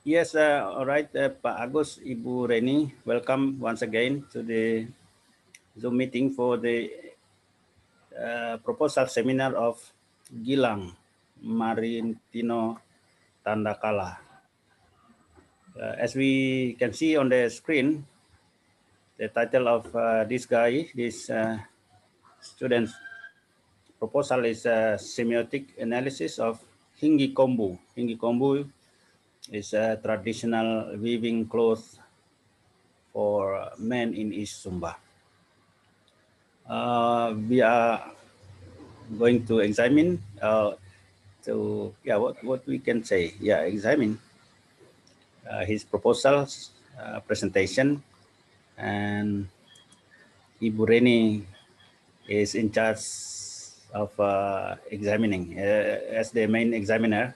Yes, all right, Pak Agus, Ibu Reni, welcome once again to the Zoom meeting for the proposal seminar of Gilang Marintino Tandakala. As we can see on the screen, the title of this student's proposal is semiotic analysis of Hingi Kombu. Hingi Kombu is a traditional weaving cloth for men in East Sumba. We are going to examine what we can say. Examine his proposals, presentation, and Ibu Reni is in charge of examining as the main examiner.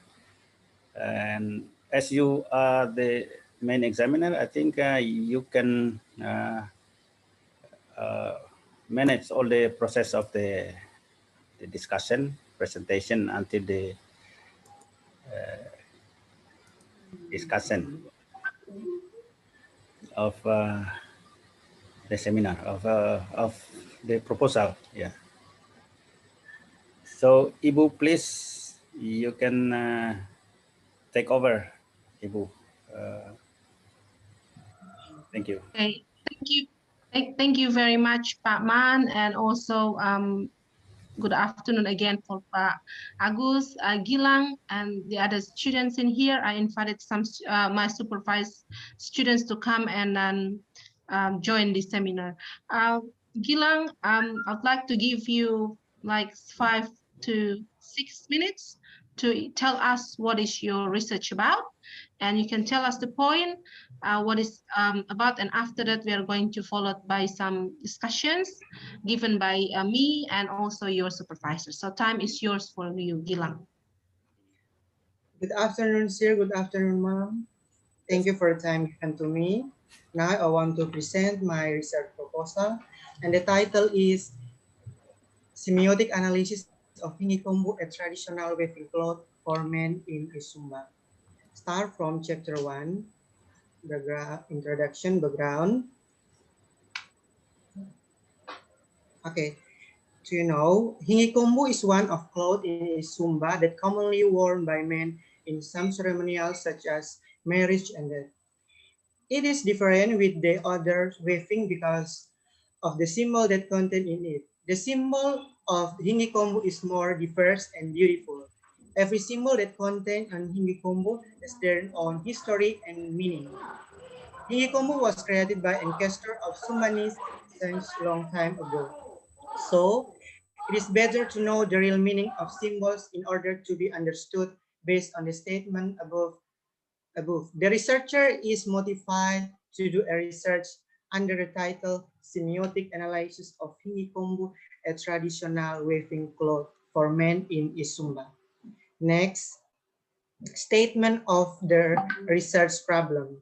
And as you are the main examiner, I think you can manage all the process of the discussion, presentation until the discussion of the seminar of the proposal. Yeah. So, Ibu, please, you can take over, Ibu. Thank you. Okay, thank you. Thank you very much, Pak Man, and also good afternoon again for Pak Agus, Gilang, and the other students in here. I invited some my supervised students to come and join this seminar. Gilang, I'd like to give you like 5 to 6 minutes to tell us what is your research about, and you can tell us the point, what is about, and after that we are going to follow by some discussions given by me and also your supervisor. So time is yours for you, Gilang. Good afternoon, sir. Good afternoon, ma'am. Thank you for the time given to me. Now I want to present my research proposal, and the title is Semiotic Analysis of Hingi Kombu, a Traditional Weaving Cloth for Men in Sumba. Start from chapter 1, introduction, background. Okay, so you know, Hingi Kombu is one of clothes in Sumba that commonly worn by men in some ceremonials such as marriage and death. It is different with the other weaving because of the symbol that contained in it. The symbol of Hingi Kombu is more diverse and beautiful. Every symbol that contained on Hingi Kombu has their own history and meaning. Hingi Kombu was created by ancestor of Sumbanese since long time ago. So, it is better to know the real meaning of symbols in order to be understood based on the statement above. The researcher is motivated to do a research under the title Semiotic Analysis of Hingi Kombu, a Traditional Weaving Cloth for Men in Isumba. Next, statement of the research problem.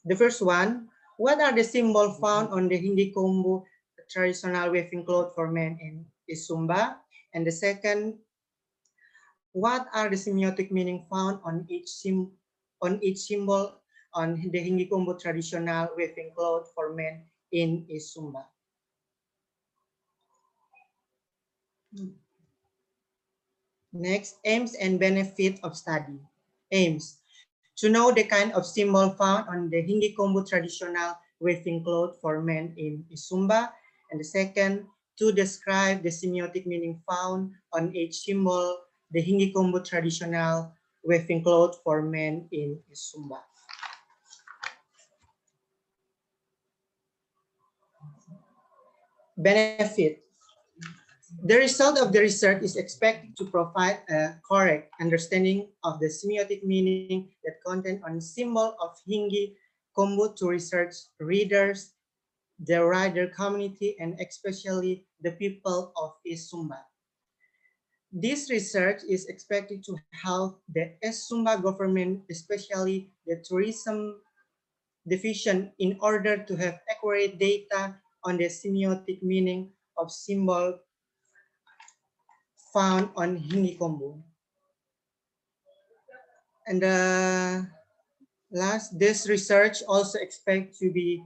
The first one, what are the symbols found on the Hingi Kombu, traditional weaving cloth for men in Isumba? And the second, what are the semiotic meaning found on each symbol on the Hingi Kombu traditional weaving cloth for men in Isumba? Next, aims and benefit of study. Aims: to know the kind of symbol found on the Hingi Kombu traditional weaving cloth for men in Isumba. And the second, to describe the semiotic meaning found on each symbol, the Hingi Kombu traditional weaving cloth for men in Isumba. Benefit. The result of the research is expected to provide a correct understanding of the semiotic meaning that content on symbol of Hingi Kombu to research readers, the rider community, and especially the people of East Sumba. This research is expected to help the East Sumba government, especially the tourism division, in order to have accurate data on the semiotic meaning of symbol found on Hingi Kombu. And Last, this research also expect to be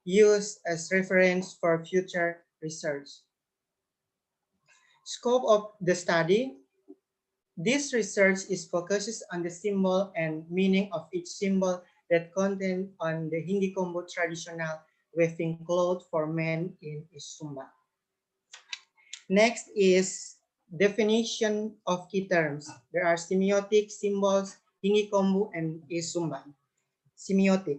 used as reference for future research. Scope of the study. This research is focuses on the symbol and meaning of each symbol that content on the Hinggi Kombu traditional weaving cloth for men in East Sumba. Next is definition of key terms. There are semiotic symbols, Hinggi Kombu, and East Sumba. Semiotic.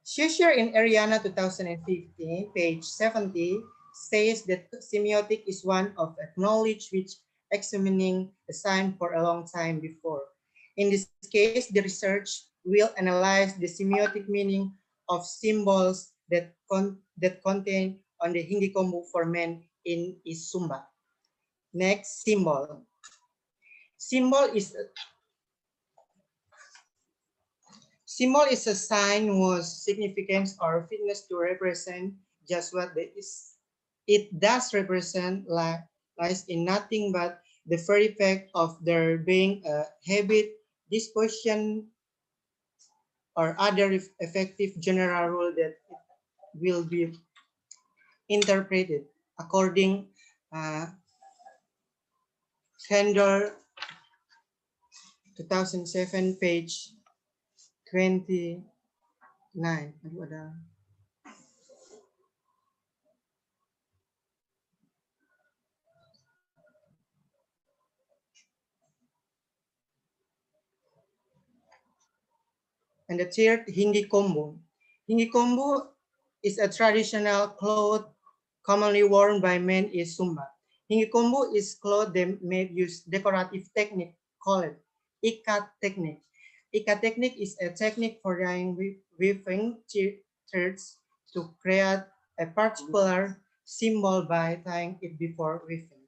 Schuster in Ariana 2015, page 70, says that semiotic is one of knowledge which examining a sign for a long time before. In this case, the research will analyze the semiotic meaning of symbols that contain on the Hinggi Kombu for men in East Sumba. Next, symbol. Symbol is a sign whose significance or fitness to represent just what it does represent lies in nothing but the very fact of there being a habit, disposition, or other effective general rule that it will be interpreted according Handler 2007 page 29. Aduh, ada. And the third, Hinggi Kombu. Hinggi Kombu is a traditional cloth commonly worn by men in Sumba. Hinggi Kombu is cloth that may use decorative technique called ikat technique. Ikat technique is a technique for dyeing weaving threads to create a particular symbol by tying it before weaving.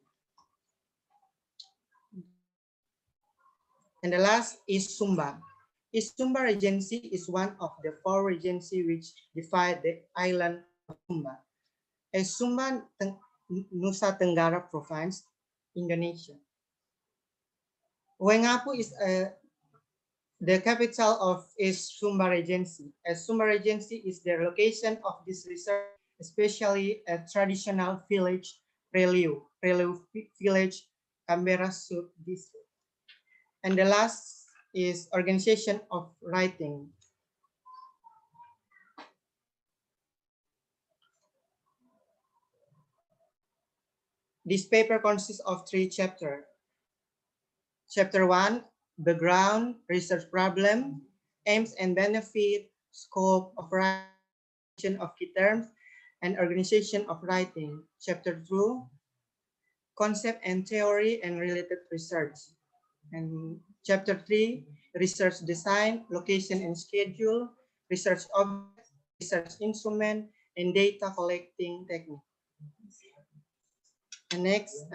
And the last is Sumba. East Sumba Regency is one of the 4 regencies which divide the island of Sumba. Sumba, Nusa Tenggara Province, Indonesia. Wengapu is the capital of East Sumba Regency. Sumba Regency is the location of this research, especially a traditional village, Preliu village, Canberra Sub-District. And the last is organization of writing. This paper consists of 3 chapters. Chapter 1, background, research problem, aims and benefit, scope of writing of key terms, and organization of writing. Chapter 2, concept and theory and related research. And chapter 3, research design, location and schedule, research object, research instrument, and data collecting technique. And next,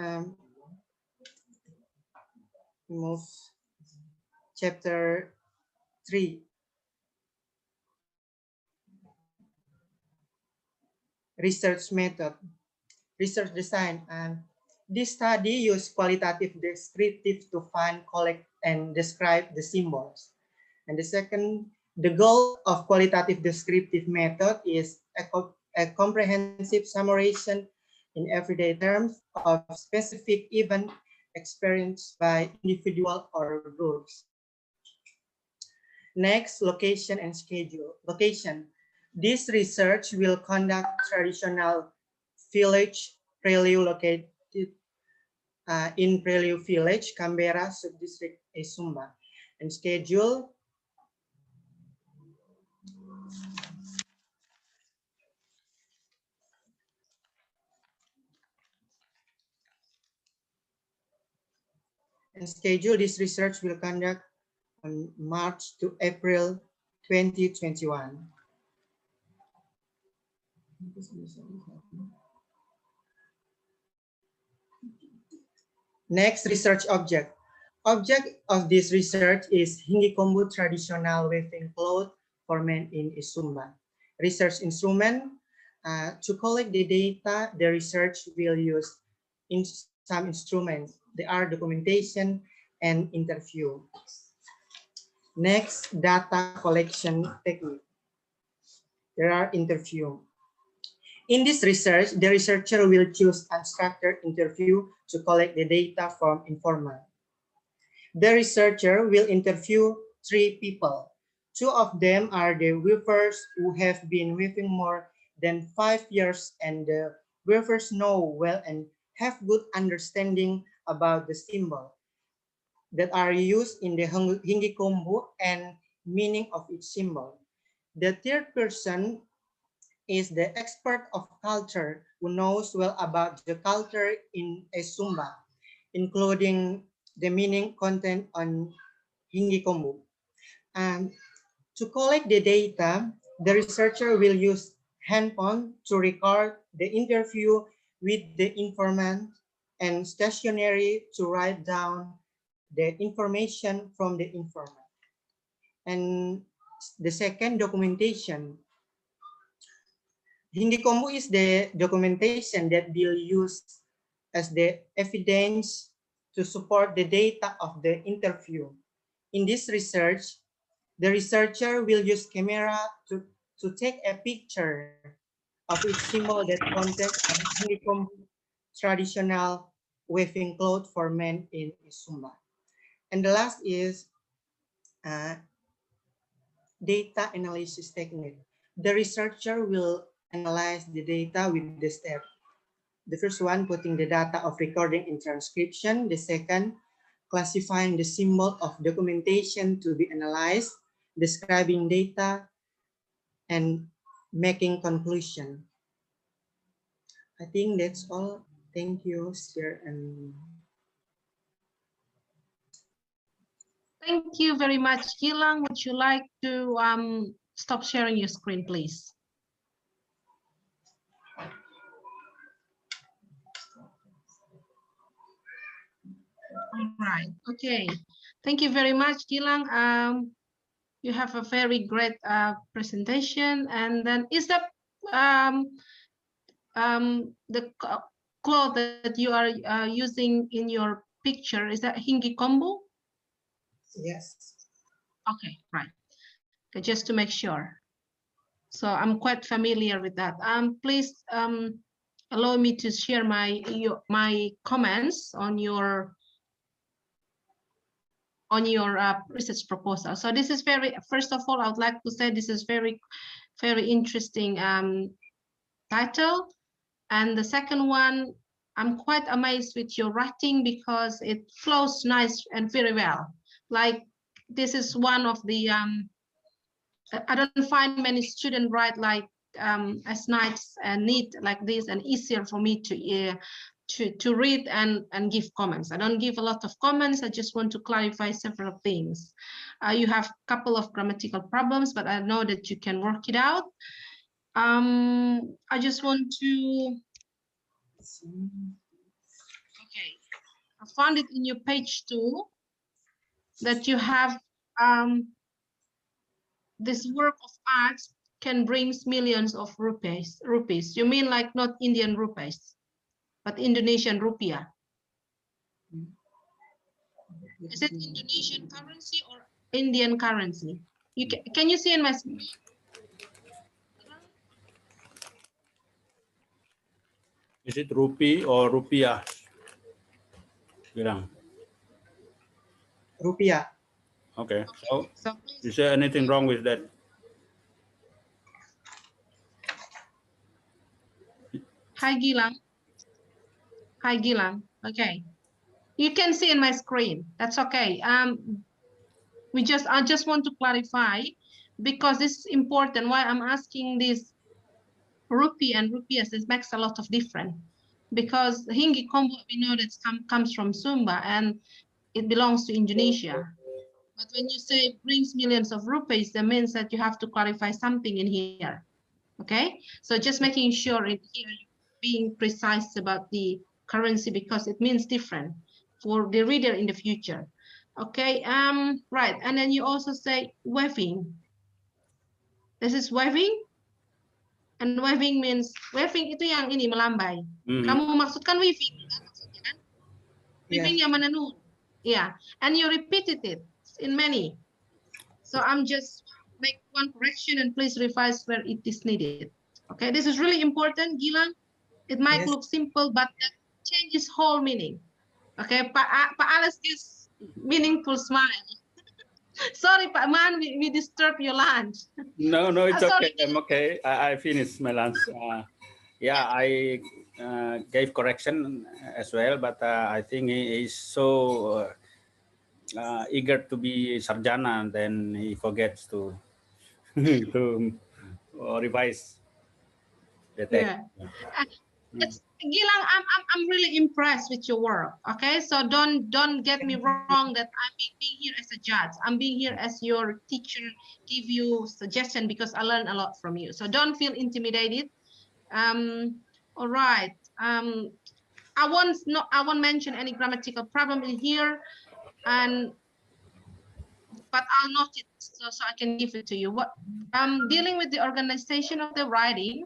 move chapter 3. Research method, research design, and this study used qualitative descriptive to find, collect, and describe the symbols. And the second, the goal of qualitative descriptive method is a comprehensive summarization in everyday terms of specific event experienced by individual or groups. Next, location and schedule. Location. This research will conduct traditional village Preliu located in Preliu village, Canberra Sub-District, East Sumba. And schedule. And schedule, this research will conduct on March to April 2021. Next, research object. Object of this research is Hinggi Kombu traditional weaving cloth for men in East Sumba. Research instrument. To collect the data, the research will use some instruments. They are documentation and interview. Next, data collection technique. There are interview. In this research, the researcher will choose unstructured interview to collect the data from informant. The researcher will interview 3 people. 2 of them are the weavers who have been weaving more than 5 years, and the weavers know well and have good understanding about the symbol that are used in the Hinggi Kombu and meaning of each symbol. The third person is the expert of culture who knows well about the culture in a Sumba, including the meaning content on Hinggi Kombu. And to collect the data, the researcher will use handphone to record the interview with the informant and stationery to write down the information from the informant. And the second, documentation. Hinggi Kombu is the documentation that will use as the evidence to support the data of the interview. In this research, the researcher will use camera to take a picture of each symbol that contains a Hinggi Kombu traditional weaving cloth for men in Sumba. And the last is data analysis technique. The researcher will analyze the data with the step. The first one, putting the data of recording in transcription. The second, classifying the symbol of documentation to be analyzed, describing data, and making conclusion. I think that's all. Thank you, Sir. And Thank you very much, Gilang. Would you like to stop sharing your screen, please? All right. Okay. Thank you very much, Gilang. You have a very great presentation. And then is that the cloth that you are using in your picture, is that Hinggi Kombu? yes. Okay, right. Okay, just to make sure. So I'm quite familiar with that. Please allow me to share my comments on your research proposal. So this is first of all, I would like to say this is very interesting title. And the second one, I'm quite amazed with your writing because it flows nice and very well. Like this is one of the, I don't find many students write like as nice and neat like this and easier for me to read and give comments. I don't give a lot of comments. I just want to clarify several things. You have a couple of grammatical problems, but I know that you can work it out. I just want to, okay, I found it in your page 2 that you have this work of art can bring millions of rupees. You mean like not Indian rupees, but Indonesian rupiah? Is it Indonesian currency or Indian currency? Can you see in my screen? Is it rupee or rupiah? Gilang. Rupiah. Okay. So please, is there anything wrong with that? Hi Gilang. Hi Gilang. Okay. You can see in my screen. That's okay. I just want to clarify because this is important. Why I'm asking this rupee and rupiahs, this makes a lot of difference because Hinggi Kombu, we know that comes from Sumba and it belongs to Indonesia. But when you say it brings millions of rupees, that means that you have to clarify something in here. Okay, so just making sure in here being precise about the currency because it means different for the reader in the future. Okay, right, and then you also say weaving. This is weaving, and weaving means weaving itu yang ini melambai. Kamu maksudkan weaving kan maksudnya kan? Weaving yang menenun. Yeah, and you repeated it in many. So I'm just make one correction and please revise where it is needed. Okay, this is really important, Gilang. It might Yes. look simple, but that changes whole meaning. Okay, Pak Alex is meaningful smile. Sorry, Pak Man, we disturb your lunch. No, no, it's Sorry. okay. I'm okay. I finished my lunch. Yeah, I gave correction as well, but I think he is so eager to be sarjana, and then he forgets to to revise the text. Yeah. It's Gilang, I'm really impressed with your work. Okay, so don't get me wrong that I'm being here as a judge. I'm being here as your teacher, give you suggestion because I learn a lot from you. So don't feel intimidated. All right. I won't mention any grammatical problem in here, but I'll note it so I can give it to you. What dealing with the organization of the writing.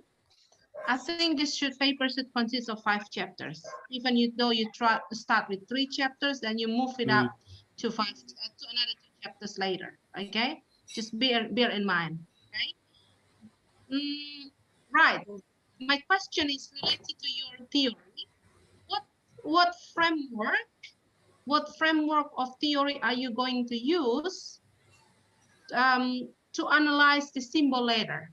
I think this paper should consist of 5 chapters. Even though you try to start with 3 chapters, then you move it up to another 2 chapters later. Okay, just bear in mind. Okay. Right. My question is related to your theory. What framework of theory are you going to use to analyze the symbol later?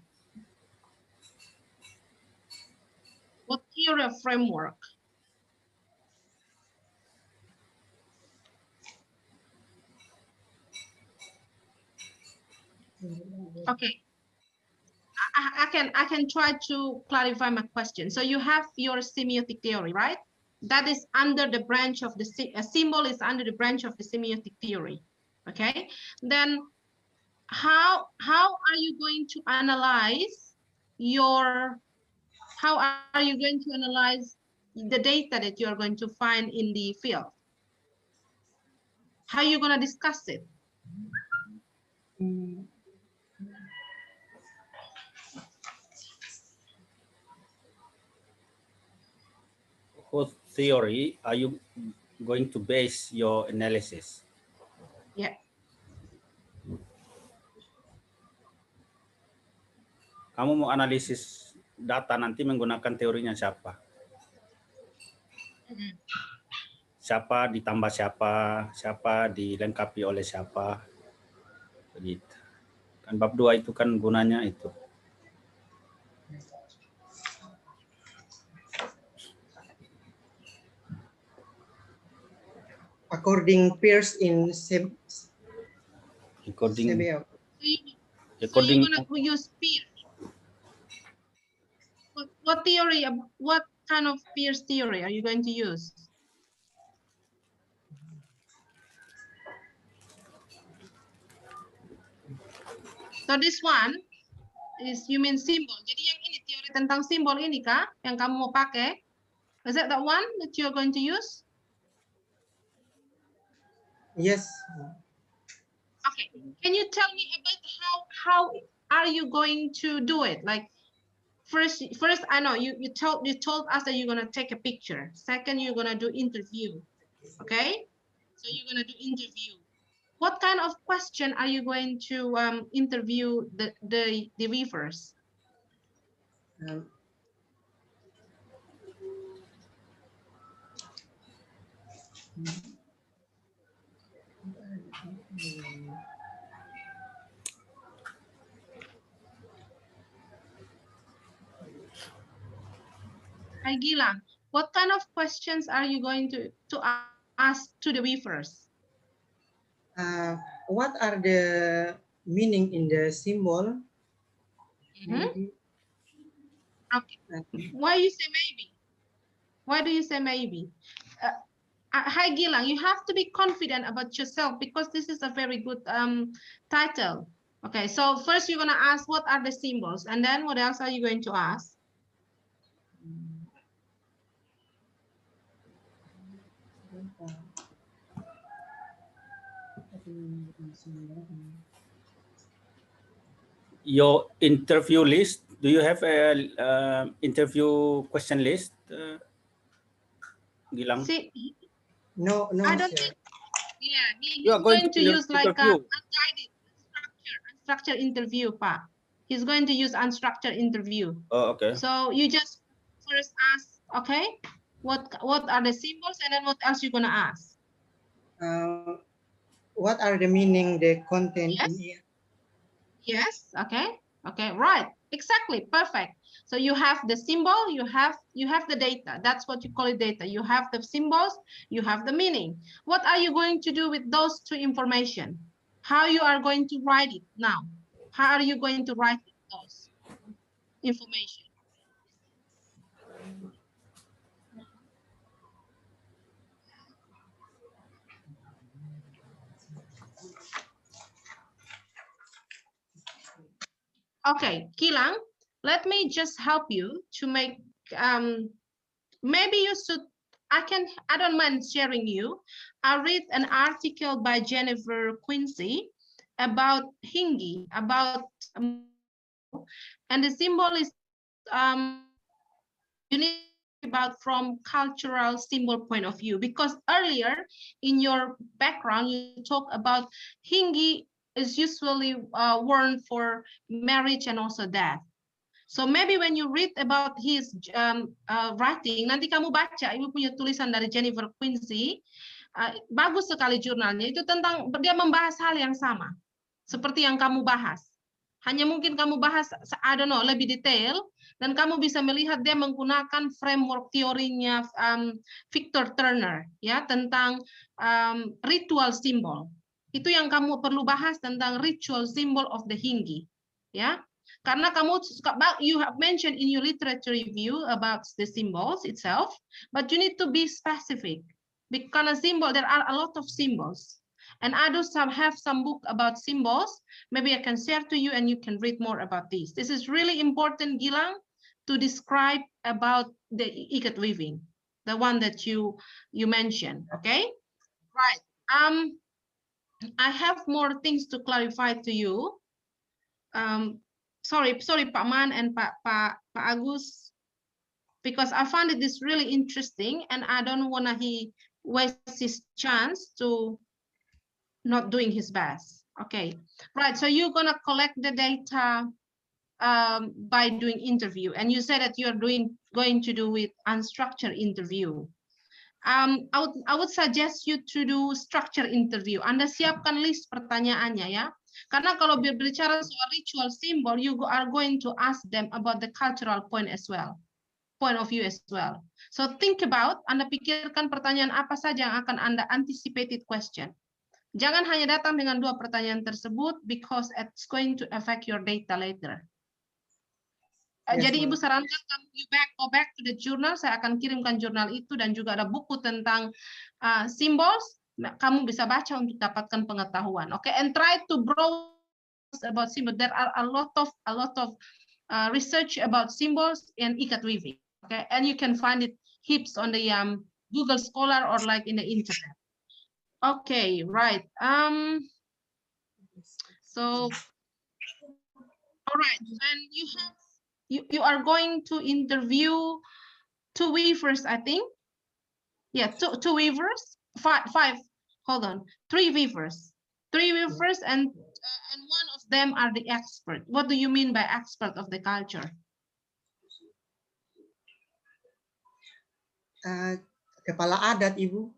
What theory of framework? Okay, I can try to clarify my question. So you have your semiotic theory, right? That is under the branch of the symbol is under the branch of the semiotic theory. Okay, then how are you going to analyze the data that you are going to find in the field? How are you going to discuss it? What theory are you going to base your analysis? Yeah. Kamu mau analisis data nanti menggunakan teorinya siapa? Siapa ditambah siapa, siapa dilengkapi oleh siapa, begitu. Kan bab 2 itu kan gunanya itu. According Peirce in According So you're gonna use Peirce. What theory? What kind of Peirce theory are you going to use? So this one is you mean symbol. Jadi yang ini teori tentang simbol ini kah yang kamu mau pakai? Is that the one that you're going to use? Yes. Okay. Can you tell me about how are you going to do it? Like first I know you told us that you're gonna take a picture. Second, you're gonna do interview. Okay. So you're gonna do interview. What kind of question are you going to interview the viewers? Hi Gilang, what kind of questions are you going to ask to the viewers? What are the meaning in the symbol? Okay. Why you say maybe? Why do you say maybe? Hi Gilang, you have to be confident about yourself because this is a very good title. Okay, so first you're gonna ask what are the symbols, and then what else are you going to ask? Your interview list. Do you have a interview question list, Gilang? See, No, I don't sir. think. Yeah, he's You are going to use like a interview. unguided unstructured interview, Pak. He's going to use unstructured interview. Oh, okay. So you just first ask, okay, what are the symbols, and then what else you're gonna ask? What are the meaning, the content Yes. in here? Yes. Okay. Okay. Right. Exactly. Perfect. So you have the symbol, you have the data. That's what you call it, data. You have the symbols, you have the meaning. What are you going to do with those two information? How you are going to write it now? How are you going to write those information? Okay, Gilang, let me just help you to make, maybe you should, I don't mind sharing you. I read an article by Jennifer Quincy about Hingi, and the symbol is, you need about from cultural symbol point of view, because earlier in your background, you talk about Hingi is usually worn for marriage and also death. So maybe when you read about his writing, nanti kamu baca, ibu punya tulisan dari Jennifer Quincy, bagus sekali jurnalnya, itu tentang, dia membahas hal yang sama, seperti yang kamu bahas. Hanya mungkin kamu bahas, I don't know, lebih detail, dan kamu bisa melihat dia menggunakan framework teorinya Victor Turner, ya, tentang ritual symbol. Itu yang kamu perlu bahas tentang ritual symbol of the Hingi, ya. Karena kamu, you have mentioned in your literature review about the symbols itself, but you need to be specific. Because a symbol, there are a lot of symbols. And I do have some book about symbols. Maybe I can share to you and you can read more about this. This is really important, Gilang, to describe about the ikat weaving, the one that you mentioned, okay? Right. I have more things to clarify to you. Sorry, Pak Man and Pak Agus, because I found this really interesting and I don't want to waste his chance to not doing his best. Okay, right. So you're gonna collect the data by doing interview, and you said that you're going to do with unstructured interview. I would suggest you to do structure interview. Anda siapkan list pertanyaannya ya. Karena kalau berbicara soal ritual symbol, you are going to ask them about the cultural point of view as well. So think about, Anda pikirkan pertanyaan apa saja yang akan Anda anticipated question. Jangan hanya datang dengan 2 pertanyaan tersebut, because it's going to affect your data later. Yes, jadi Ibu sarankan kamu go back to the journal. Saya akan kirimkan jurnal itu dan juga ada buku tentang symbols. Kamu bisa baca untuk dapatkan pengetahuan. Okay, and try to browse about symbols. There are a lot of research about symbols in ikat weaving. Okay, and you can find it heaps on the Google Scholar or like in the internet. Okay, right. So, all right, and you are going to interview 2 weavers, I think. Yeah, two weavers, five. Hold on, 3 weavers, and one of them are the expert. What do you mean by expert of the culture? Kepala adat, Ibu.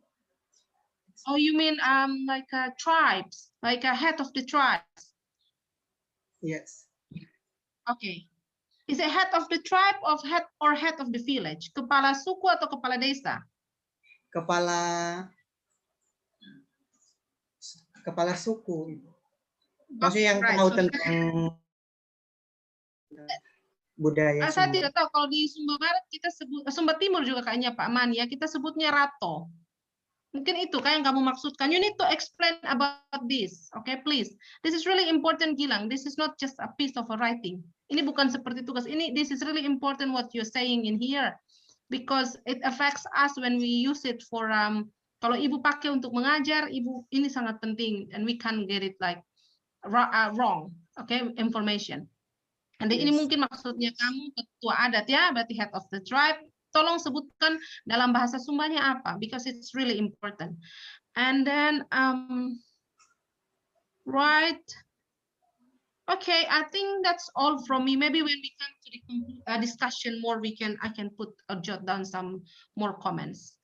Oh, you mean like tribes, like a head of the tribes? Yes. Okay. Is it head of the tribe or head of the village? Kepala suku atau kepala desa? Kepala suku. Maksudnya yang tahu tentang budaya. Saya tidak tahu, kalau di Sumba Barat kita sebut, Sumba Timur juga kayaknya Pak Man ya, kita sebutnya Rato. Mungkin itu kan yang kamu maksudkan. You need to explain about this, okay, please. This is really important, Gilang. This is not just a piece of a writing. Ini bukan seperti tugas. This is really important what you're saying in here, because it affects us when we use it for. Kalau Ibu pakai untuk mengajar, Ibu ini sangat penting, and we can't get it like wrong, okay, information. And ini mungkin maksudnya kamu ketua adat ya, berarti head of the tribe. Tolong sebutkan dalam bahasa Sumbanya apa, because it's really important. And then right, Okay, I think that's all from me. Maybe when we come to the discussion more, I can put or jot down some more comments.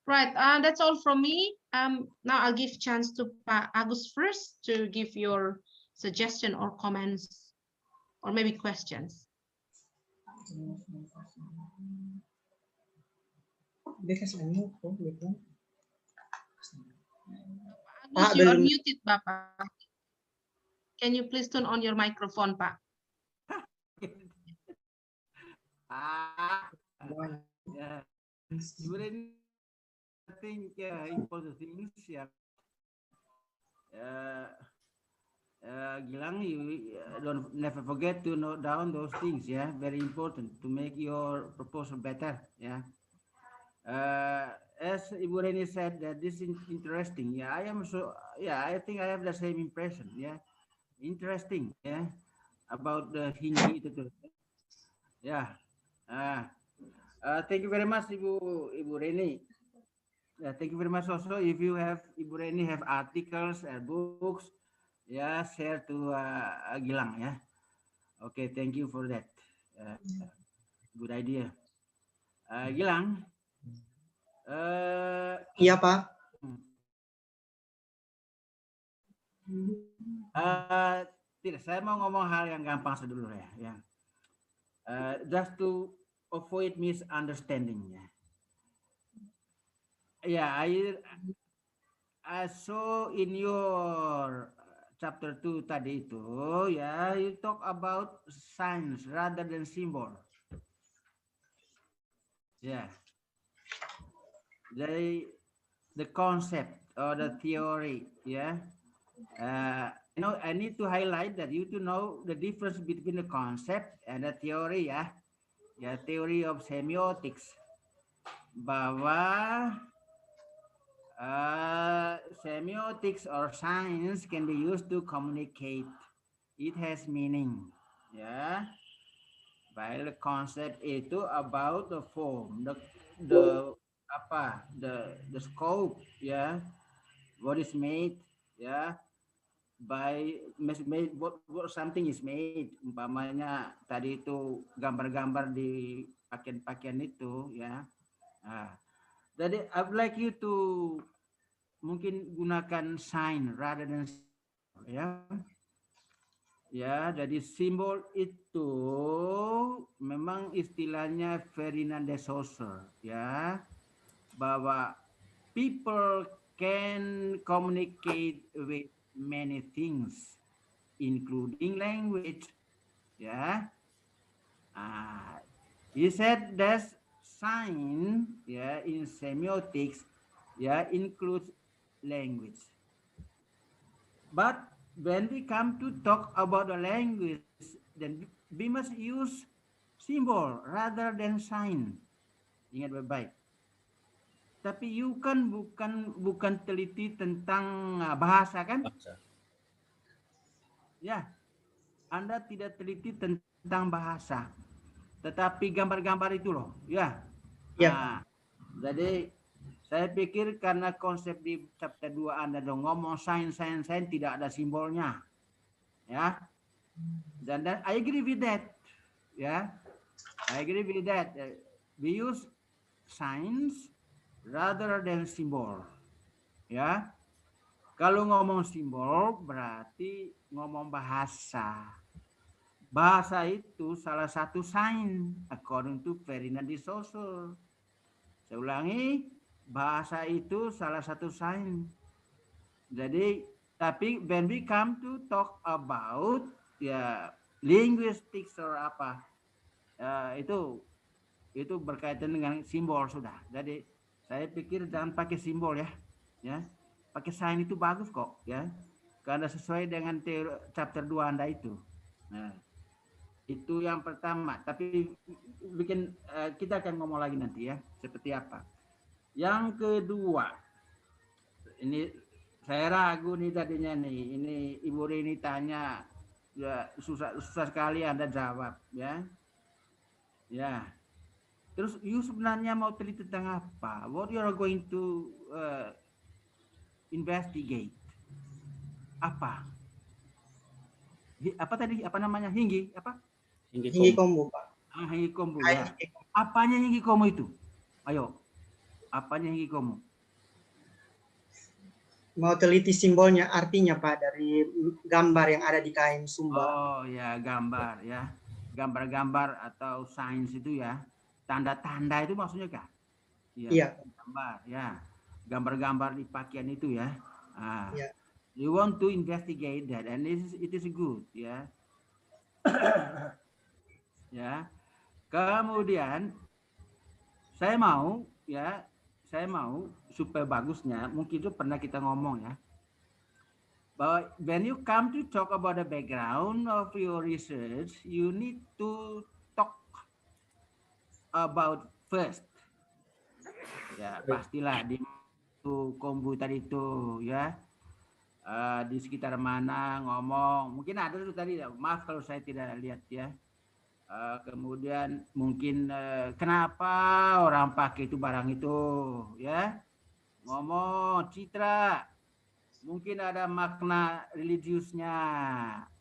Right, that's all from me. Now I'll give chance to Pak Agus first to give your suggestion or comments or maybe questions. Agus, you are belum. muted, Bapak. Can you please turn on your microphone, Pak? Yeah. I think important things, yeah. Gilang, you don't never forget to note down those things. Yeah, very important to make your proposal better. Yeah. As Ibu Reni said, that this is interesting. Yeah, I am so. Yeah, I think I have the same impression. Yeah, interesting. Yeah, about the Hindi itu. Yeah. Thank you very much, Ibu Reni. Thank you very much. Also, if you have Ibu Reni have articles and books, yeah, share to Gilang. Yeah. Okay, thank you for that. Good idea. Gilang. Iya, Pak. Tidak, saya mau ngomong hal yang gampang dulu ya. Just to avoid misunderstanding ya. Yeah, I saw in your chapter 2 tadi itu ya, you talk about signs rather than symbol. Yeah. The concept or the theory, yeah. I need to highlight that you to know the difference between the concept and the theory, ya. Ya, theory of semiotics. Bahwa semiotics or science can be used to communicate. It has meaning, ya. While the concept itu about the form, the scope, ya, what is made, ya, by made what something is made. Umpamanya tadi itu gambar-gambar di pakaian-pakaian itu, ya. Jadi I would like you to mungkin gunakan sign rather than ya. Ya, jadi simbol itu memang istilahnya Ferdinand de Saussure, ya, bahwa people can communicate with many things, including language. Ya, he said that sign, ya, in semiotics, ya, includes language. But when we come to talk about the language, then we must use symbol rather than sign. Ingat baik-baik. Tapi you kan bukan teliti tentang bahasa kan? Bahasa. Ya, Anda tidak teliti tentang bahasa, tetapi gambar-gambar itu loh, ya. Ya. Jadi saya pikir karena konsep di chapter 2 Anda dong ngomong sign tidak ada simbolnya. Ya. Dan I agree with that. Ya. I agree with that. We use signs rather than symbol. Ya. Kalau ngomong simbol berarti ngomong bahasa. Bahasa itu salah satu sign according to Ferdinand de Saussure. Saya ulangi, bahasa itu salah satu sign. Jadi, tapi when we come to talk about ya linguistics or apa, itu berkaitan dengan simbol sudah. Jadi saya pikir jangan pakai simbol ya, pakai sign itu bagus kok ya, karena sesuai dengan chapter 2 Anda itu. Nah, itu yang pertama. Tapi kita akan ngomong lagi nanti ya, seperti apa. Yang kedua, ini saya ragu nih tadinya nih, ini Ibu Rini tanya, ya susah sekali Anda jawab ya. Ya. Terus you sebenarnya mau teliti tentang apa? What you are going to investigate? Apa? Apa tadi? Apa namanya? Hinggi apa? Hinggi Hinggi kombu. kombu, Pak. Hinggi kombu Kain ya. hinggi kombu. Apanya hinggi kombu itu? Ayo. Apanya hinggi kombu? Mau teliti simbolnya, artinya Pak, dari gambar yang ada di kain Sumba. Oh ya, gambar ya. Gambar-gambar atau sains itu ya. Tanda-tanda itu maksudnya kah? Ya, Iya. gambar ya. Gambar-gambar di pakaian itu ya. Iya. You want to investigate that and it is good ya. Ya. Kemudian saya mau supaya bagusnya, mungkin itu pernah kita ngomong ya, bahwa when you come to talk about the background of your research, you need to talk about first. Ya, pastilah di kombu tadi itu ya, di sekitar mana ngomong, mungkin ada tuh tadi, maaf kalau saya tidak lihat ya. Kemudian mungkin kenapa orang pakai itu barang itu ya, ngomong citra, mungkin ada makna religiusnya,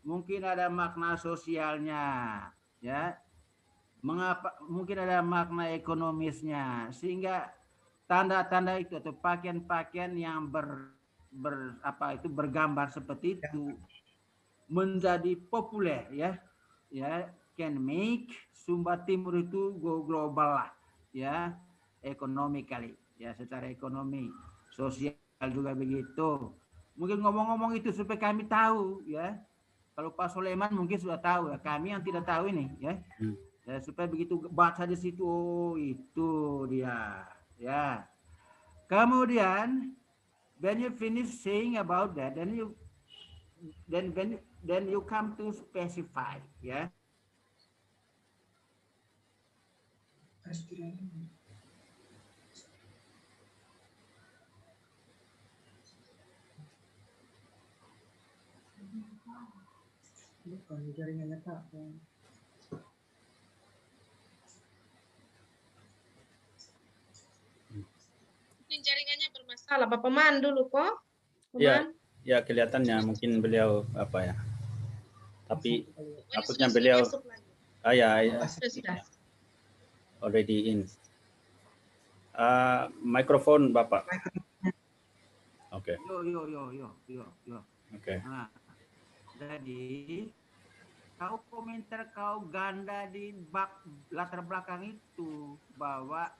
mungkin ada makna sosialnya ya, mengapa mungkin ada makna ekonomisnya, sehingga tanda-tanda itu atau pakaian-pakaian yang bergambar seperti itu menjadi populer ya, can make Sumba Timur itu go global lah ya, economically ya, secara ekonomi, sosial juga begitu. Mungkin ngomong-ngomong itu supaya kami tahu ya. Kalau Pak Soleman mungkin sudah tahu ya, kami yang tidak tahu ini ya. Ya, supaya begitu baca di situ, oh, itu dia ya. Kemudian when you finish saying about that, then you come to specify ya. Bukan jaringannya Pak. Mungkin jaringannya bermasalah. Bapak Man dulu kok. Ya, ya kelihatannya mungkin beliau apa ya. Tapi takutnya beliau ya, sudah. Already in. Mikrofon Bapak. Oke. Yo. Oke. Nah, jadi kau komentar kau ganda di latar belakang itu, bahwa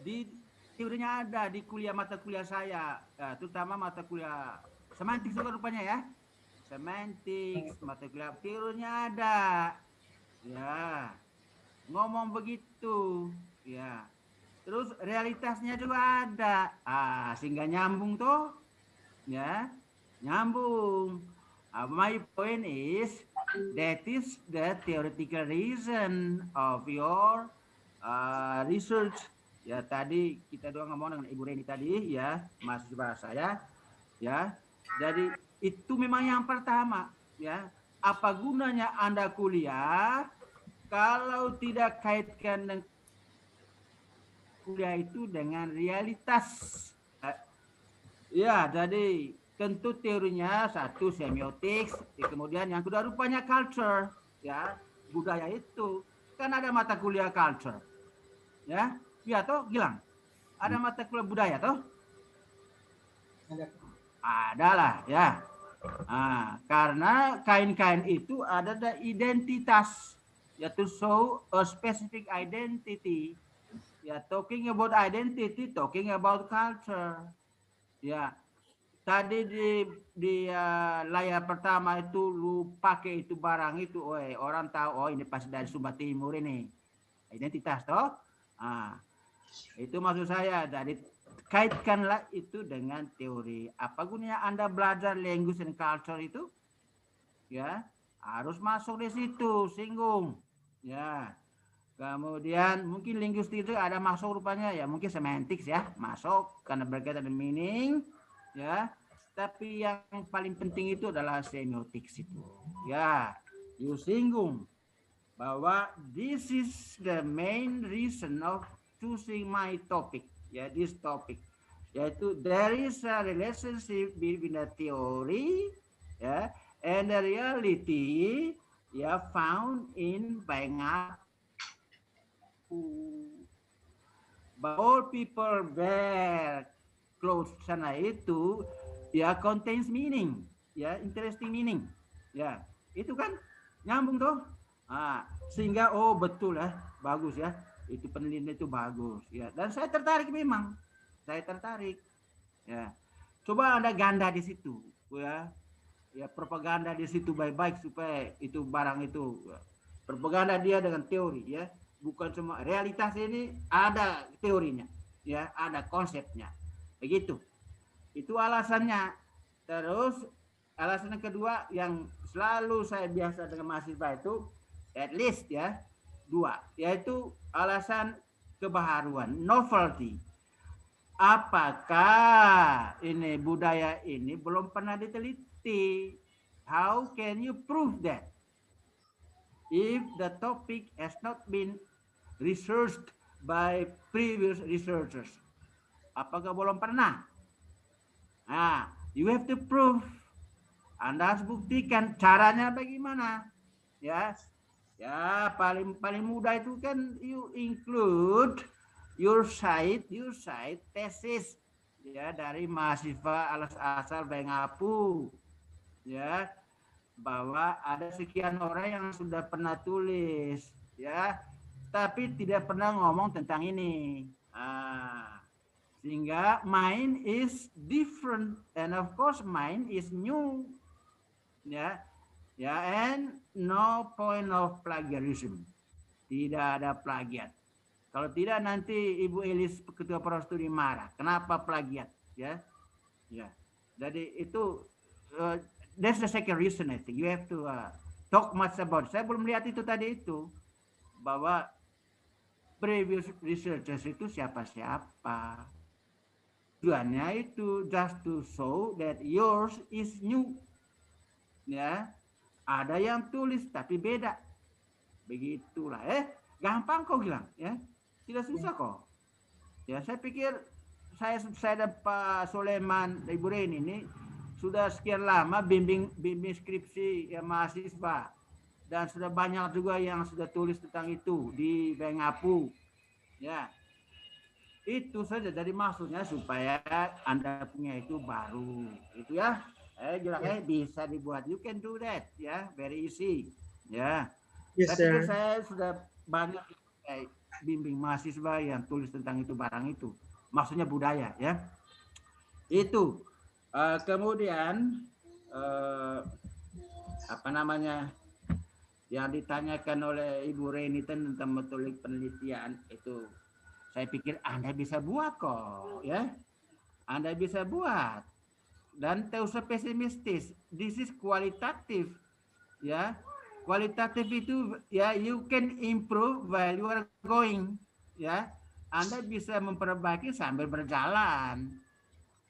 di teorinya ada di mata kuliah saya, terutama mata kuliah semantik juga rupanya ya, semantik, mata kuliah teorinya ada ya, ngomong begitu ya, terus realitasnya juga ada, sehingga nyambung tuh ya, nyambung. My point is that is the theoretical reason of your research. Ya, tadi kita doang ngomong dengan Ibu Reni tadi ya, mahasiswa saya ya. Jadi itu memang yang pertama ya. Apa gunanya Anda kuliah kalau tidak kaitkan dengan kuliah itu dengan realitas? Ya, jadi tentu teorinya satu semiotik, kemudian yang kedua rupanya culture ya, budaya itu kan ada mata kuliah culture ya. Ya toh Gilang, ada mata kuliah budaya toh? Ada lah ya. Karena kain-kain itu ada identitas, yaitu show a specific identity ya. Talking about identity, talking about culture ya. Tadi di layar pertama itu lu pakai itu barang itu, orang tahu, oh ini pasti dari Sumba Timur ini, identitas toh. Itu maksud saya, dari kaitkanlah itu dengan teori. Apa gunanya Anda belajar language and culture itu ya, harus masuk di situ, singgung ya. Kemudian mungkin linguistik itu ada masuk rupanya ya, mungkin semantics ya masuk karena berkaitan dengan meaning ya. Tapi yang paling penting itu adalah semiotics itu ya. You singgung bahwa this is the main reason of choosing my topic ya, this topic, yaitu there is a relationship between the theory ya And the reality, found in Bengapu. But all people wear clothes sana itu, contains meaning, interesting meaning, itu kan nyambung tuh. Sehingga betul bagus itu penelitian itu bagus dan saya tertarik memang, coba Anda ganda di situ propaganda di situ baik-baik supaya itu barang itu propaganda dia dengan teori bukan cuma realitas, ini ada teorinya ada konsepnya begitu. Itu alasannya. Terus alasan kedua yang selalu saya biasa dengan mahasiswa itu at least 2, yaitu alasan kebaharuan, novelty. Apakah ini budaya ini belum pernah diteliti? How can you prove that if the topic has not been researched by previous researchers? Apakah belum pernah? You have to prove. Anda harus buktikan caranya bagaimana. Paling mudah itu kan you include your site thesis dari mahasiswa asal Bengapu bahwa ada sekian orang yang sudah pernah tulis tapi tidak pernah ngomong tentang ini. Sehingga mine is different and of course mine is new. And no point of plagiarism. Tidak ada plagiat. Kalau tidak nanti Ibu Elis Ketua Prastudi marah. Kenapa plagiat? Jadi itu that's the second reason I think. You have to talk much about. Saya belum lihat itu tadi itu bahwa previous researchers itu siapa-siapa. Tujuannya itu just to show that yours is new. Ada yang tulis tapi beda. Begitulah. Gampang kok bilang Tidak susah kok. Saya pikir saya dan Pak Soleman, Ibu Reni ini sudah sekian lama bimbing skripsi mahasiswa dan sudah banyak juga yang sudah tulis tentang itu di Bengapu. Itu saja dari maksudnya supaya Anda punya itu baru. Itu jelas bisa dibuat. You can do that very easy. Yes, Tapi saya sudah banyak bimbing mahasiswa yang tulis tentang itu barang itu. Maksudnya budaya Itu. Kemudian yang ditanyakan oleh Ibu Reni tentang metode penelitian itu, saya pikir Anda bisa buat kok Anda bisa buat dan tidak usah pesimistis. This is kualitatif kualitatif itu you can improve while you are going Anda bisa memperbaiki sambil berjalan.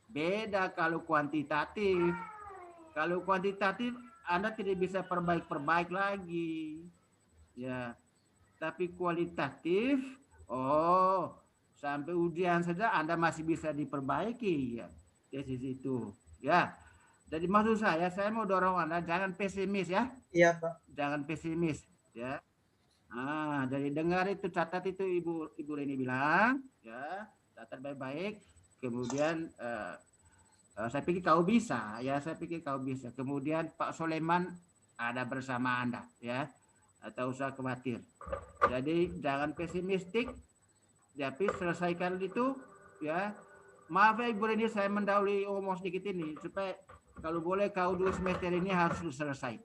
Beda kalau kuantitatif. Kalau kuantitatif Anda tidak bisa perbaik lagi. Tapi kualitatif sampai ujian saja Anda masih bisa diperbaiki tesis itu. Jadi maksud saya mau dorong Anda jangan pesimis Iya, Pak. Jangan pesimis jadi dengar itu, catat itu Ibu Reni bilang catat baik-baik. Kemudian saya pikir kau bisa Kemudian Pak Soleman ada bersama Anda tak usah khawatir. Jadi jangan pesimistik, tapi selesaikan itu Maaf Ibu Reni, saya mendahului omong sedikit ini supaya kalau boleh kau 2 semester ini harus selesai.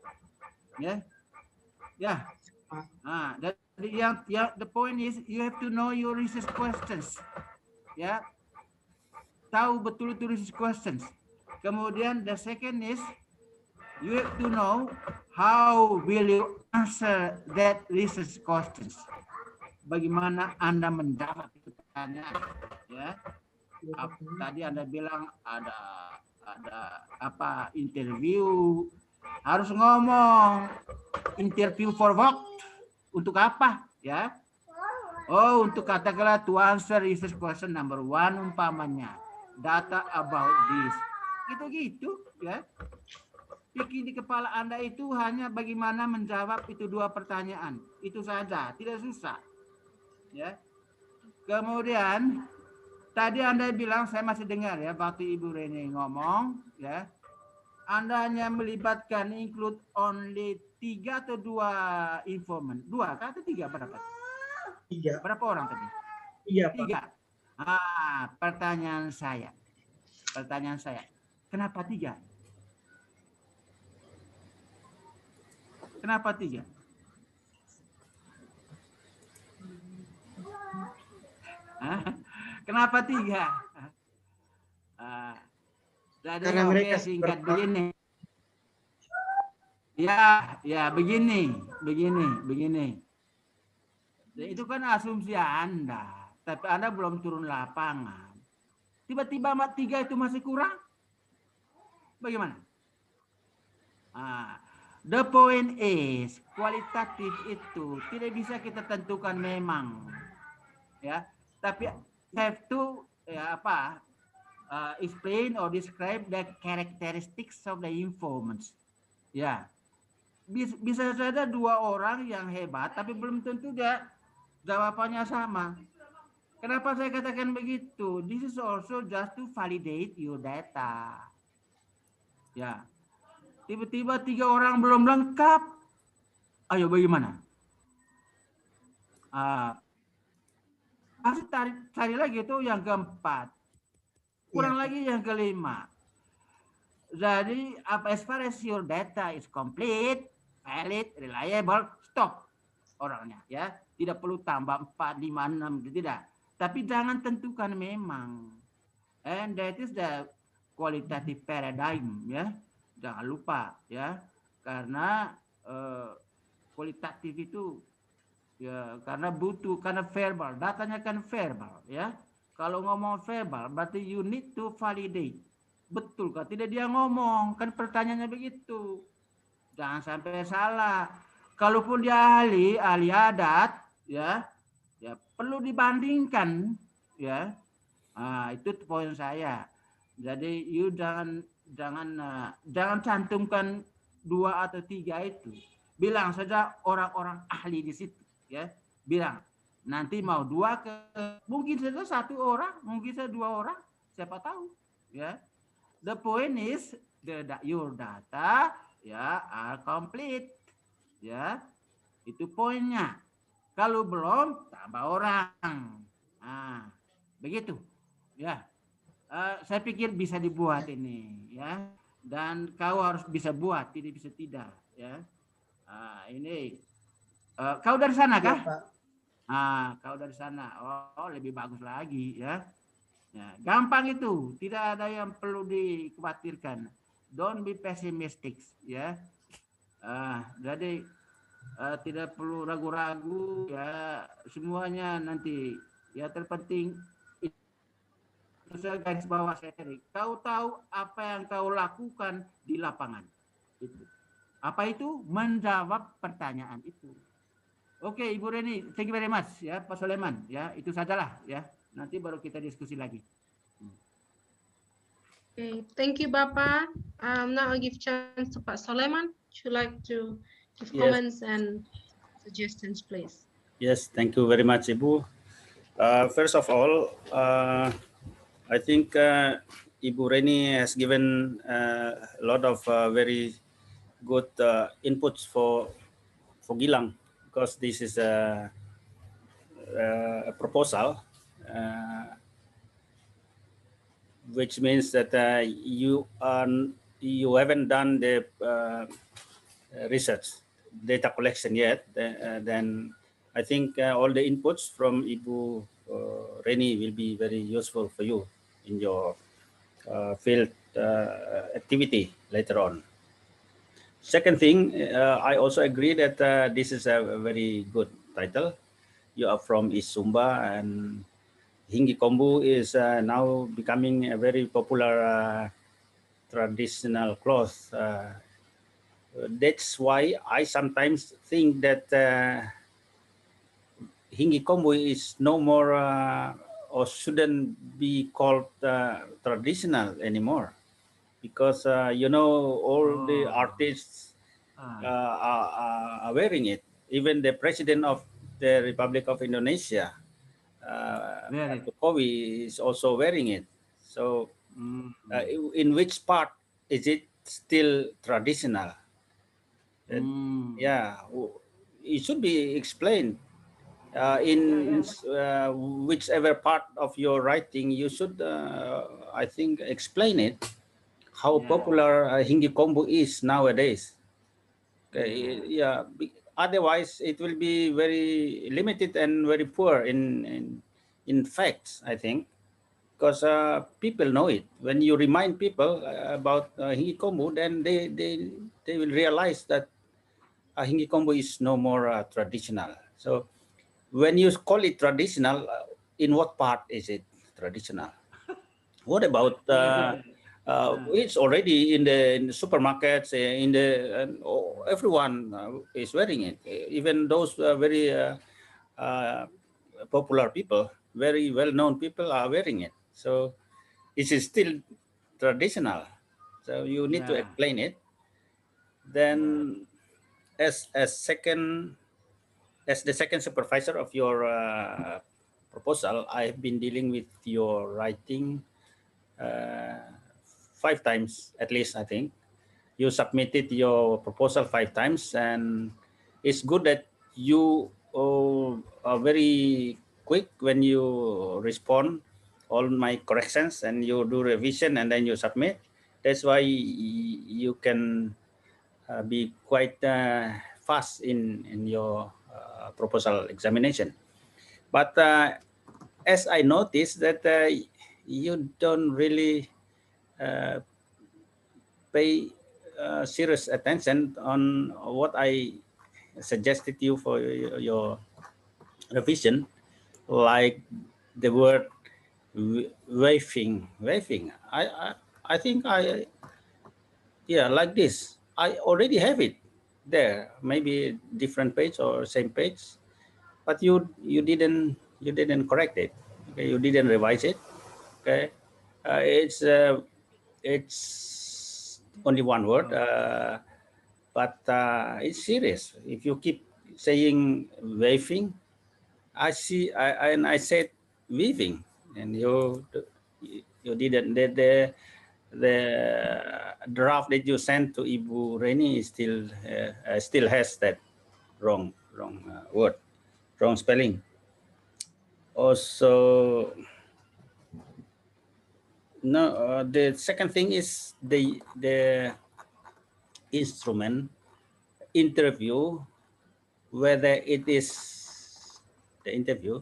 Jadi the point is you have to know your research questions. Tahu betul itu research questions. Kemudian the second is you have to know how will you answer that research questions. Bagaimana Anda menjawab pertanyaan tadi Anda bilang ada interview, harus ngomong interview for what, untuk apa untuk katakanlah to answer research question number 1 umpamanya data about this gitu pikir di kepala Anda itu hanya bagaimana menjawab itu 2 pertanyaan. Itu saja, tidak susah. Ya. Kemudian tadi Anda bilang, saya masih dengar ya, waktu Ibu Reni ngomong, ya, Anda hanya melibatkan include only 3 atau 2 informant. 2 atau 3 berapa? 3. Berapa orang tadi? 3, Pak. 3. Pertanyaan saya, kenapa 3? Kenapa 3? Kenapa 3? Jadi Karena mereka singkat begini. Ya begini. Itu kan asumsi Anda, tapi Anda belum turun lapangan. Tiba-tiba 3 itu masih kurang? Bagaimana? The point is, kualitatif itu tidak bisa kita tentukan memang, ya. Tapi have to explain or describe the characteristics of the informants. Ya, bisa saja 2 orang yang hebat, tapi belum tentu dia jawabannya sama. Kenapa saya katakan begitu? This is also just to validate your data. Ya, tiba-tiba 3 orang belum lengkap. Ayo bagaimana? Pasti cari lagi itu yang keempat. Kurang lagi yang kelima. Jadi, as far as your data is complete, valid, reliable, stop orangnya, ya. Tidak perlu tambah 4, 5, 6, tidak. Tapi jangan tentukan memang. And that is the qualitative paradigm, ya. Jangan lupa, ya. Karena kualitatif itu, ya, karena verbal, datanya kan verbal, ya. Kalau ngomong verbal, berarti you need to validate. Betul kan? Tidak dia ngomong, kan pertanyaannya begitu. Jangan sampai salah. Kalaupun dia ahli adat, ya perlu dibandingkan, ya. Itu poin saya. Jadi you jangan cantumkan 2 atau 3 itu. Bilang saja orang-orang ahli di situ, ya. Bilang nanti mau 2 mungkin saja 1 orang, mungkin saja 2 orang, siapa tahu, ya. The point is your data, ya, are complete, ya. Itu poinnya. Kalau belum, tambah orang. Begitu, ya. Saya pikir bisa dibuat ini, ya. Dan kau harus bisa buat, tidak bisa tidak, ya. Ini kau dari sana kah? Ya, Pak. Kau dari sana. Oh, lebih bagus lagi, ya. Ya, gampang itu, tidak ada yang perlu dikhawatirkan. Don't be pessimistic, ya. Jadi tidak perlu ragu-ragu, ya. Semuanya nanti, ya, terpenting itu saya garis bawah saya tadi. Kau tahu apa yang kau lakukan di lapangan. Itu. Apa itu? Menjawab pertanyaan itu. Oke, Ibu Reni, thank you very much, ya, Pak Soleman, ya, itu sajalah, ya. Nanti baru kita diskusi lagi. Okay, thank you, Bapak. Now I give chance to Pak Soleman. Would you like to give comments and suggestions, please? Yes, thank you very much, Ibu. First of all, I think Ibu Reni has given a lot of very good inputs for Gilang, because this is a proposal, which means that you haven't done the research data collection yet. Then I think all the inputs from Ibu Reni will be very useful for you in your field activity later on. Second thing, I also agree that this is a very good title. You are from East Sumba, and Hinggi Kombu is now becoming a very popular traditional cloth. That's why I sometimes think that Hinggi Kombu is no more or shouldn't be called traditional anymore. because you know all the Oh. artists Ah. are wearing it. Even the president of the Republic of Indonesia, Wear it. Jokowi, is also wearing it. So, Mm. in which part is it still traditional? Mm. Yeah, it should be explained. In whichever part of your writing, you should, I think, explain it how Yeah. popular Hingi Kombu is nowadays. Okay, Yeah. yeah. Otherwise, it will be very limited and very poor in facts, I think, because people know it. When you remind people about Hingi Kombu, then they will realize that Hingi Kombu is no more traditional. So when you call it traditional, in what part is it traditional? What about it's already in the supermarkets, everyone is wearing it. Even those very uh, popular people, very well-known people are wearing it. So it is still traditional. So you need to Yeah. explain it. Then, as the second supervisor of your proposal, I have been dealing with your writing uh, 5 times at least, I think. You submitted your proposal 5 times, and it's good that you are very quick when you respond all my corrections and you do revision and then you submit. That's why you can be quite fast in your proposal examination. But as I noticed that you don't really uh, pay serious attention on what I suggested you for your revision, like the word waving. I think yeah, like this. I already have it there, maybe different page or same page, but you didn't correct it. Okay, you didn't revise it. Okay, it's only one word, but it's serious. If you keep saying waving, and I said weaving, and you didn't. The draft that you sent to Ibu Reni still has that wrong word, wrong spelling. Also, no. The second thing is the instrument interview, whether it is the interview,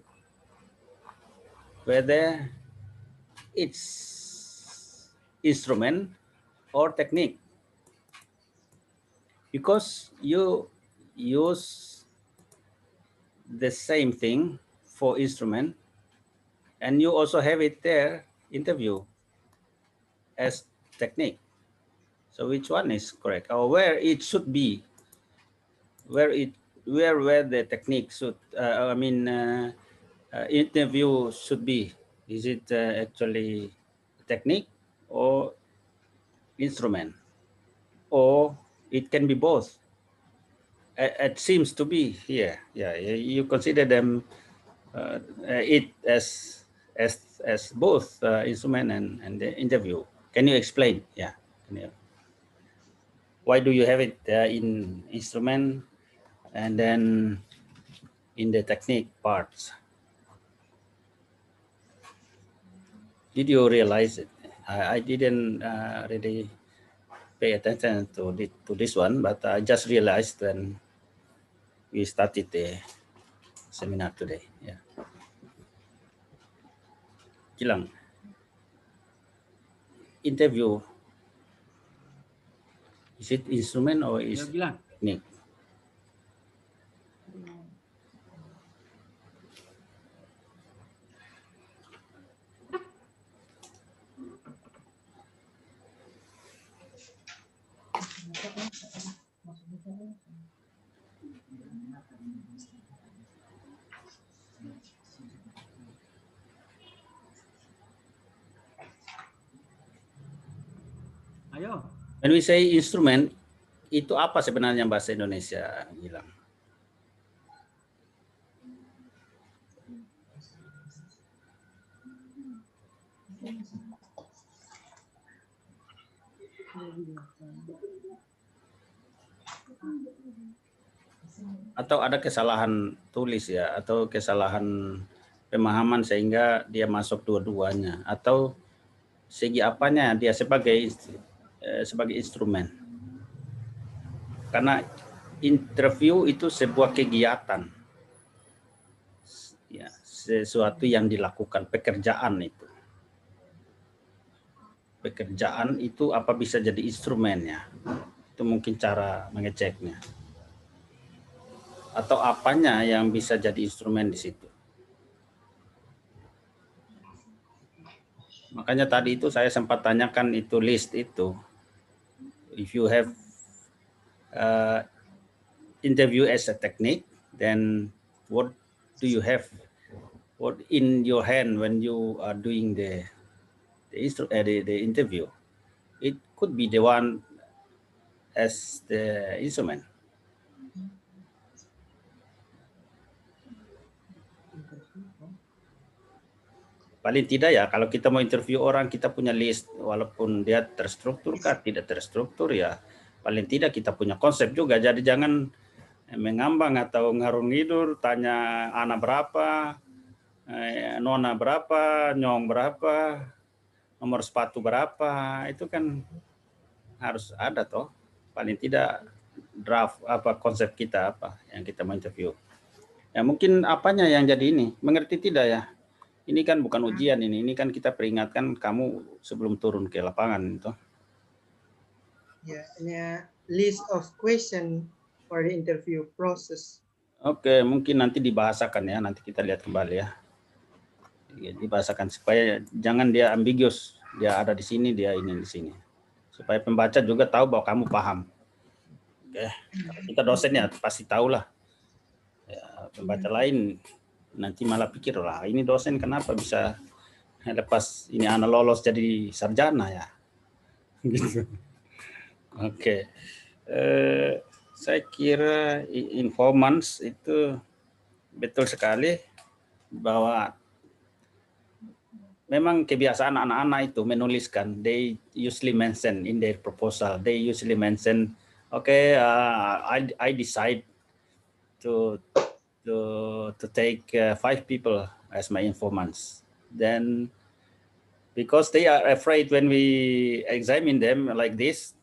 whether it's instrument or technique, because you use the same thing for instrument and you also have it there interview as technique. So which one is correct, or where it should be, where it where the technique should interview should be? Is it actually technique or instrument, or it can be both? It seems to be here. Yeah, you consider them it as both instrument and the interview. Can you explain? Yeah. Why do you have it in instrument and then in the technique parts? Did you realize it? I didn't really pay attention to this one, but I just realized when we started the seminar today. Yeah. Gilang, interview, is it instrument or Ya, is bilang. technique? When we say instrument, itu apa sebenarnya bahasa Indonesia, Gilang? Atau ada kesalahan tulis ya, atau kesalahan pemahaman sehingga dia masuk dua-duanya, atau segi apanya dia sebagai instrumen. Karena interview itu sebuah kegiatan, ya, sesuatu yang dilakukan, pekerjaan itu. Pekerjaan itu apa bisa jadi instrumennya? Itu mungkin cara mengeceknya. Atau apanya yang bisa jadi instrumen di situ. Makanya tadi itu saya sempat tanyakan itu list itu. If you have interview as a technique, then what do you have? What in your hand when you are doing the interview? It could be the one as the instrument. Paling tidak ya, kalau kita mau interview orang, kita punya list, walaupun dia terstruktur kah, tidak terstruktur ya, paling tidak kita punya konsep juga. Jadi jangan mengambang atau ngarung ngidur, tanya anak berapa, nona berapa, nyong berapa, nomor sepatu berapa, itu kan harus ada toh. Paling tidak draft apa konsep kita apa yang kita mau interview. Ya mungkin apanya yang jadi ini, mengerti tidak ya? Ini kan bukan ujian ini kan kita peringatkan kamu sebelum turun ke lapangan itu. Ya, ini list of question for the interview process. Oke, mungkin nanti dibahasakan ya, nanti kita lihat kembali ya. Dibahasakan supaya jangan dia ambiguous, dia ada di sini, dia ini di sini. Supaya pembaca juga tahu bahwa kamu paham. Oke, kita dosennya pasti tahu lah. Ya, pembaca lain nanti malah pikir lah ini dosen kenapa bisa lepas ini anak lolos jadi sarjana ya. Gitu. Oke. Saya kira informants itu betul sekali bahwa memang kebiasaan anak-anak itu menuliskan. They usually mention in their proposal. They usually mention, okay, I decide to take 5 people as my informants. Then, because they are afraid when we examine them like this,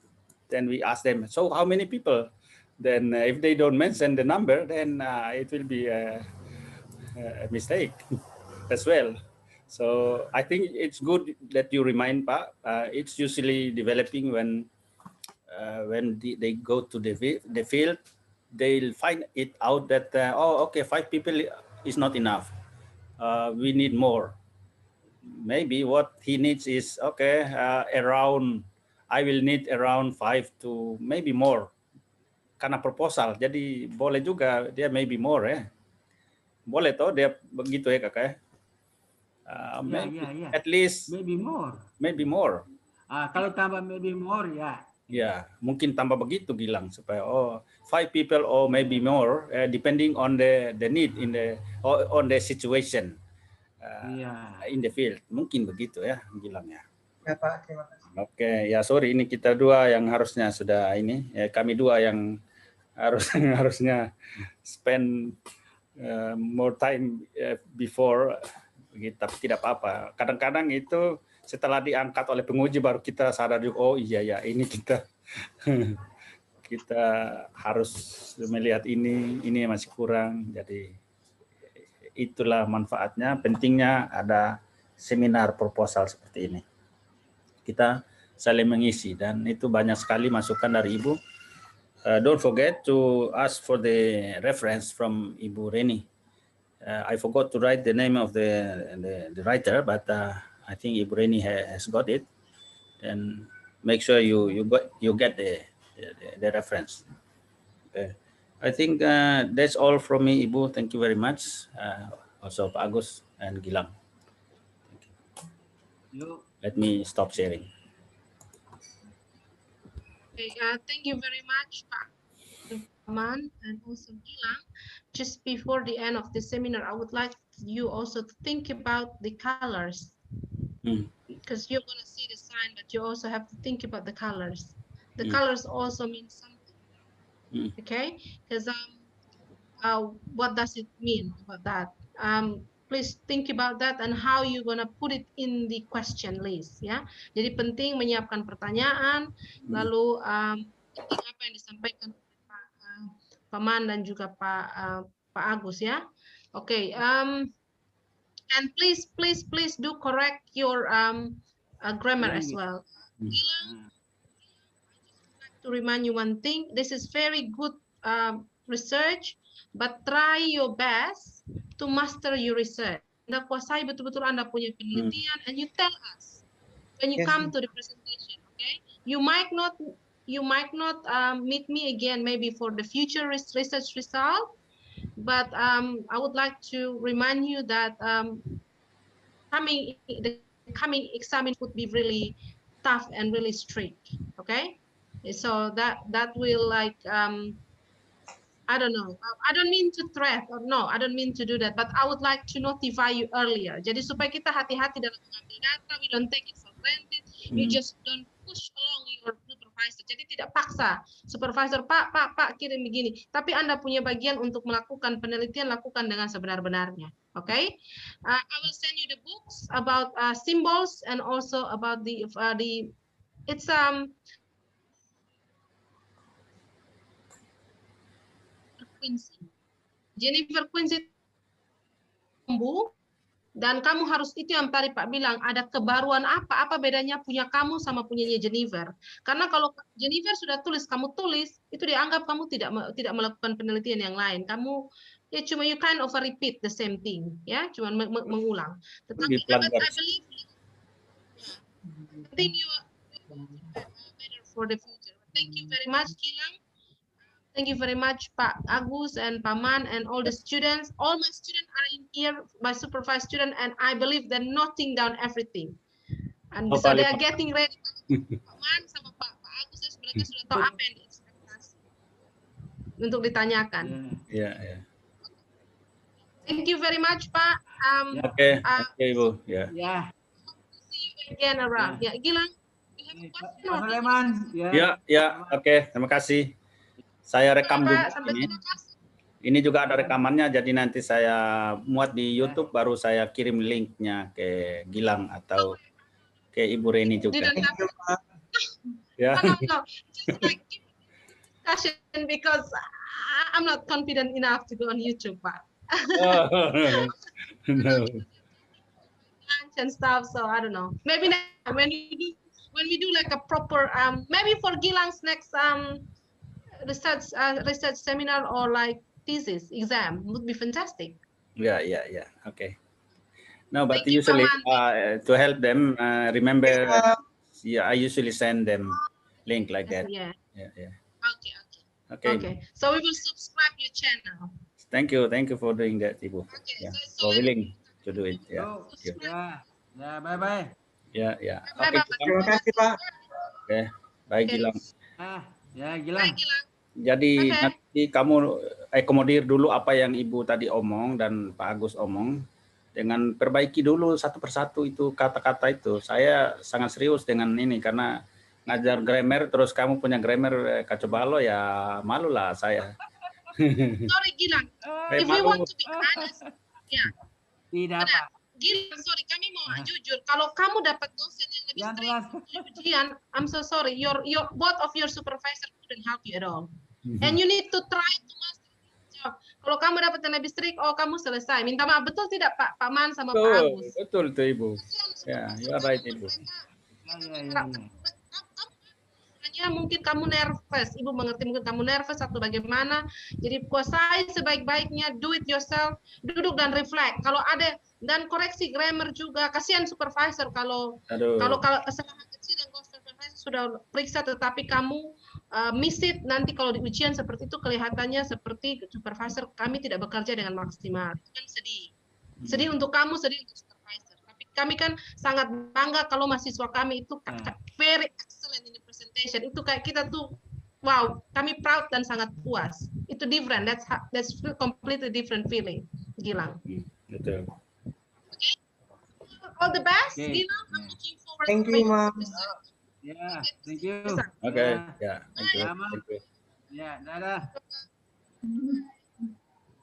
then we ask them, so how many people? Then if they don't mention the number, then it will be a mistake as well. So I think it's good that you remind Pak. It's usually developing when they go to the field, they'll find it out that, okay, 5 people is not enough. We need more. Maybe what he needs is, okay, I will need around 5 to maybe more. Karena proposal, jadi boleh juga dia maybe more ya. Boleh toh dia begitu ya kakak. At least maybe more. Maybe more. Kalau tambah maybe more ya. Ya, mungkin tambah begitu Gilang supaya 5 people or maybe more, depending on the need on the situation in the field. Mungkin begitu ya Gilang ya. Ya Pak, terima kasih. Oke, ya sorry ini kita dua yang harusnya sudah ini, ya, kami dua yang harusnya spend more time before, tapi tidak apa-apa. Kadang-kadang itu setelah diangkat oleh penguji baru kita sadar juga, oh iya ya ini kita harus melihat ini masih kurang. Jadi itulah manfaatnya, pentingnya ada seminar proposal seperti ini. Kita saling mengisi dan itu banyak sekali masukan dari Ibu. Don't forget to ask for the reference from Ibu Reni. I forgot to write the name of the writer, but I think Ibu Reni has got it. And make sure you get the reference. Okay. I think that's all from me, Ibu. Thank you very much. Also Pak Agus and Gilang. Let me stop sharing. Okay, thank you very much, Pak Aman and also Gilang. Just before the end of the seminar, I would like you also to think about the colors. Because you're going to see the sign, but you also have to think about the colors. The colors also mean something. Okay, because what does it mean about that? Please think about that and how you're gonna put it in the question list, ya. Jadi penting menyiapkan pertanyaan, lalu penting apa yang disampaikan oleh Pak Paman dan juga Pak Agus, ya. Oke, and please do correct your grammar as well. Gilang, to remind you one thing, this is very good research, but try your best to master your research. Anda kuasai betul-betul Anda punya penelitian, and you tell us when you come to the presentation. Okay, you might not meet me again maybe for the future research result, but I would like to remind you that the coming exam would be really tough and really strict. Okay, so that will like I don't know. I don't mean to threat or no, I don't mean to do that, but I would like to notify you earlier. Jadi supaya kita hati-hati dalam mengambil data, we don't take it for granted. You just don't push along your supervisor. Jadi tidak paksa supervisor, Pak kirim begini. Tapi Anda punya bagian untuk melakukan penelitian, lakukan dengan sebenar-benarnya. Okay? I will send you the books about symbols and also about the it's Quincy. Jennifer Quincy Kombu, dan kamu harus itu yang tadi Pak bilang, ada kebaruan apa bedanya punya kamu sama punyanya Jennifer. Karena kalau Jennifer sudah tulis, kamu tulis, itu dianggap kamu tidak melakukan penelitian yang lain. Kamu ya cuma you kind of repeat the same thing, ya, cuma mengulang. Tetapi I believe I think you are better for the future. Thank you very much, Gilang. Thank you very much, Pak Agus and Paman and all the students. All my students are in here, my supervised student, and I believe they're noting down everything. And so they are getting ready. Paman sama Pak Agus mereka sudah tahu apa yang diekspektasi untuk ditanyakan. Yeah. Thank you very much, Pak. Okay, Ibu. Yeah. See you again around. Yeah, Gilang, you have a question? Ya, oke, terima kasih. Saya rekam juga ini. Ini juga ada rekamannya, jadi nanti saya muat di YouTube, baru saya kirim linknya ke Gilang atau ke Ibu Reni juga. Yeah. No. Just like discussion because I'm not confident enough to go on YouTube, Pak. No. Lunch and stuff, so I don't know. Maybe when we do like a proper maybe for Gilang's next research seminar or like thesis exam would be fantastic. Yeah. Okay. No, but usually to help them remember, I usually send them link like that. Yeah. Okay. So we will subscribe your channel. Thank you for doing that, Ibu. Okay. So willing to do it. Bye. Ya. Bye. Terima kasih, Pak. Oke, baik Gilang. Gilang. Jadi nanti kamu akomodir dulu apa yang Ibu tadi omong dan Pak Agus omong, dengan perbaiki dulu satu persatu itu kata-kata itu. Saya sangat serius dengan ini karena ngajar grammar terus kamu punya grammar kacau balau, ya malulah saya. Sorry Gilang, if we want to be honest, Tidak, Pak. Gilang, sorry, kami mau jujur. Kalau kamu dapat dosen yang lebih strict ujian, I'm so sorry. Your both of your supervisor couldn't help you at all. And you need to try to master the job. Kalau kamu dapat yang lebih strict, kamu selesai. Minta maaf, betul tidak Pak Man sama Pak Agus? Betul itu Ibu. Ya, you are right Ibu. Mungkin kamu nervous, Ibu mengerti mungkin kamu nervous atau bagaimana. Jadi kuasai sebaik-baiknya, do it yourself, duduk dan reflect. Kalau ada dan koreksi grammar juga. Kasihan supervisor kalau kesalahan kecil yang supervisor sudah periksa tetapi kamu miss it, nanti kalau di ujian seperti itu kelihatannya seperti supervisor kami tidak bekerja dengan maksimal. Itu kan sedih untuk kamu, sedih untuk supervisor. Tapi kami kan sangat bangga kalau mahasiswa kami itu very excellent in the presentation. presentation itu kayak kita tuh wow, kami proud dan sangat puas. Itu different. That's completely different feeling. Gilang. Betul. All the best, Okay. Gilang. I'm looking forward Thank to you, your Ma'am. result. Ya, thank you. Oke, Ya, ya, thank you. Sama. Thank you. ya, dadah.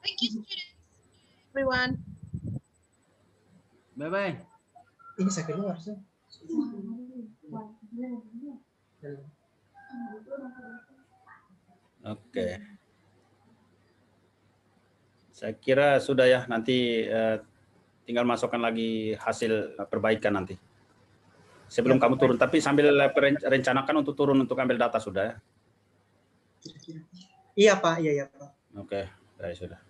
Thank you, students. Everyone. Bye bye. Ini saya keluar sih. Oke. Saya kira sudah ya, nanti tinggal masukkan lagi hasil perbaikan nanti. Sebelum kamu turun, tapi sambil rencanakan untuk turun untuk ambil data sudah ya? Iya Pak, iya Pak. Oke, baik sudah.